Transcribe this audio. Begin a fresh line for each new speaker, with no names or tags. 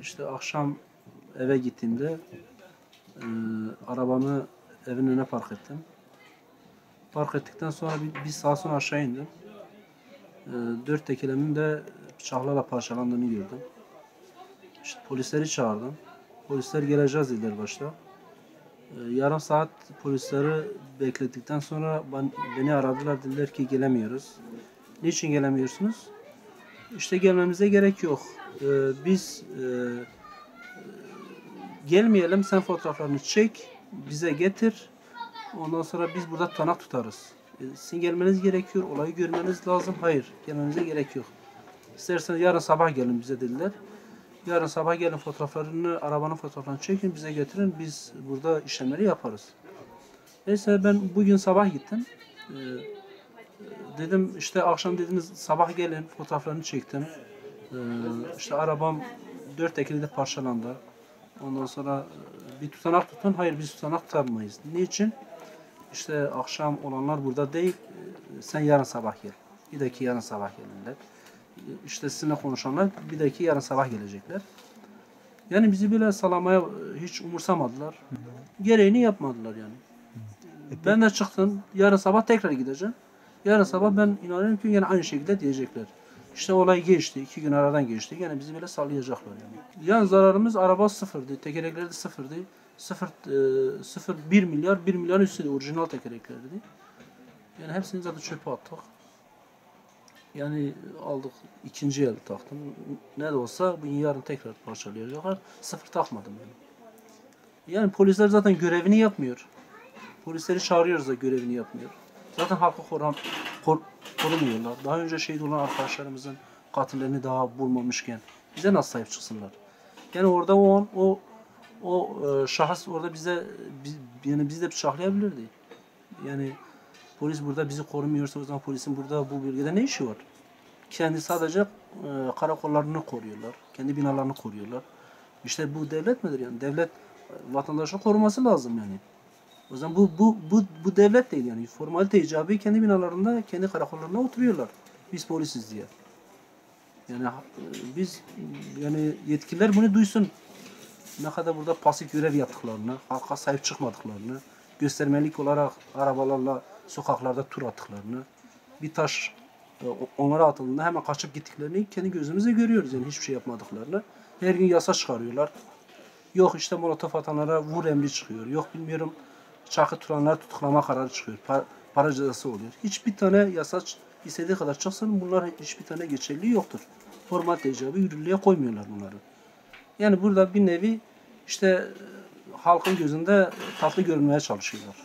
işte akşam eve gittiğimde arabamı evin önüne park ettim. Park ettikten sonra bir saat sonra aşağı indim. Dört tekelemin de bıçaklarla parçalandığını gördüm. İşte polisleri çağırdım. Polisler geleceğiz dediler başta. Yarım saat polisleri bekledikten sonra beni aradılar, dediler ki gelemiyoruz. Niçin gelemiyorsunuz? İşte gelmemize gerek yok. Biz gelmeyelim, sen fotoğraflarını çek, bize getir. Ondan sonra biz burada tutanak tutarız. Sizin gelmeniz gerekiyor, olayı görmeniz lazım. Hayır, gelmenize gerek yok. İsterseniz yarın sabah gelin bize dediler. Yarın sabah gelin fotoğraflarını, arabanın fotoğraflarını çekin, bize getirin. Biz burada işlemleri yaparız. Neyse ben bugün sabah gittim. Dedim işte akşam dediniz sabah gelin, fotoğraflarını çektim. İşte arabam 4 tekeri de parçalandı. Ondan sonra bir tutanak tutun. Hayır, biz tutanak tutamayız. Niçin? İşte akşam olanlar burada değil. Sen yarın sabah gel. Bir dahaki yarın sabah gelinler. İşte sizinle konuşanlar bir dahaki yarın sabah gelecekler. Yani bizi böyle salamaya hiç umursamadılar. Gereğini yapmadılar yani. Ben de çıktım. Yarın sabah tekrar gideceğim. Yarın sabah ben inanıyorum ki yine aynı şekilde diyecekler. İşte olay geçti. 2 gün aradan geçti. Yani bizi böyle sallayacaklar yani. Yani zararımız araba sıfırdı. Tekerlekleri de sıfırdı. 1 milyar, 1 milyar üstüydü. Orijinal tekerleklerdi. Yani hepsini zaten çöpe attık. Yani aldık, ikinci el taktım. Ne de olsa bu yarın tekrar parçalayacaklar. Sıfır takmadım yani. Yani polisler zaten görevini yapmıyor. Polisleri çağırıyoruz da görevini yapmıyor. Zaten halkı korumuyorlar. Daha önce şehit olan arkadaşlarımızın katillerini daha bulmamışken bize nasıl sahip çıksınlar? Yani orada o şahıs orada yani bizi de bıçaklayabilirdi. Yani polis burada bizi korumuyorsa o zaman polisin burada bu bölgede ne işi var? Kendi sadece karakollarını koruyorlar. Kendi binalarını koruyorlar. İşte bu devlet midir yani? Devlet vatandaşı koruması lazım yani. O zaman bu devlet değil yani. Formalite icabı kendi binalarında, kendi karakollarında oturuyorlar. Biz polisiz diye. Yani biz yani yetkililer bunu duysun. Ne kadar burada pasif görev yaptıklarını, halka sahip çıkmadıklarını, göstermelik olarak arabalarla sokaklarda tur attıklarını, bir taş onlara atıldığında hemen kaçıp gittiklerini kendi gözümüzle görüyoruz. Yani hiçbir şey yapmadıklarını. Her gün yasa çıkarıyorlar. Yok işte molotof atanlara vur emri çıkıyor. Yok bilmiyorum çakı tutanlara tutuklama kararı çıkıyor. Para cezası oluyor. Hiçbir tane yasa istediği kadar çıksın bunlar hiçbir tane geçerliği yoktur. Formalite icabı yürürlüğe koymuyorlar bunları. Yani burada bir nevi işte halkın gözünde tatlı görünmeye çalışıyorlar.